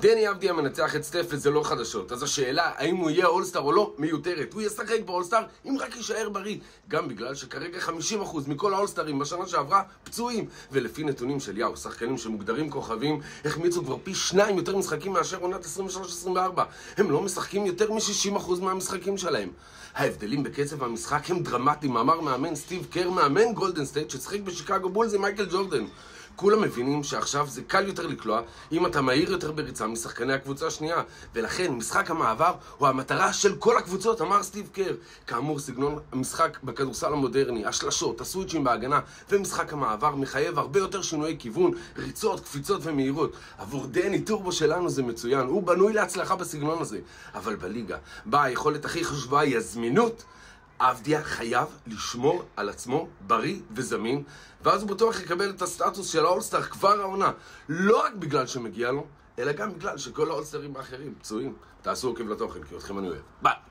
דני אבדיה מנצח את סטף וזה לא חדשות, אז השאלה האם הוא יהיה אולסטאר או לא מיותרת. הוא ישחק באולסטאר אם רק יישאר בריא, גם בגלל שכרגע 50% מכל האולסטארים בשנה שעברה פצועים, ולפי נתונים של יאו, שחקנים שמוגדרים כוכבים החמיצו כבר פי 2 יותר משחקים מאשר עונת 23-24. הם לא משחקים יותר מ-60% מהמשחקים שלהם. ההבדלים בקצב המשחק הם דרמטיים. אמר מאמן סטיב קר, מאמן גולדן סטייט שצחק בשיקגו בולס עם מייקל ג'ורדן. כולם מבינים שעכשיו זה קל יותר לקלוע אם אתה מהיר יותר בריצה משחקני הקבוצה השנייה, ולכן משחק המעבר הוא המטרה של כל הקבוצות, אמר סטיב קר. כאמור, סגנון המשחק בכדורסל המודרני, השלשות, הסוויצ'ים בהגנה ומשחק המעבר מחייב הרבה יותר שינויי כיוון, ריצות, קפיצות ומהירות. עבור דני טורבו שלנו זה מצוין, הוא בנוי להצלחה בסגנון הזה, אבל בליגה בה היכולת הכי חשובה היא הזמינות, אבדיה חייב לשמור על עצמו בריא וזמין, ואז הוא בטוח יקבל את הסטטוס של האולסטאר כבר העונה, לא רק בגלל שמגיע לו, אלא גם בגלל שכל האולסטרים האחרים פצועים. תעשו עוקב לתוכן, כי אתכם אני אוהב. ביי!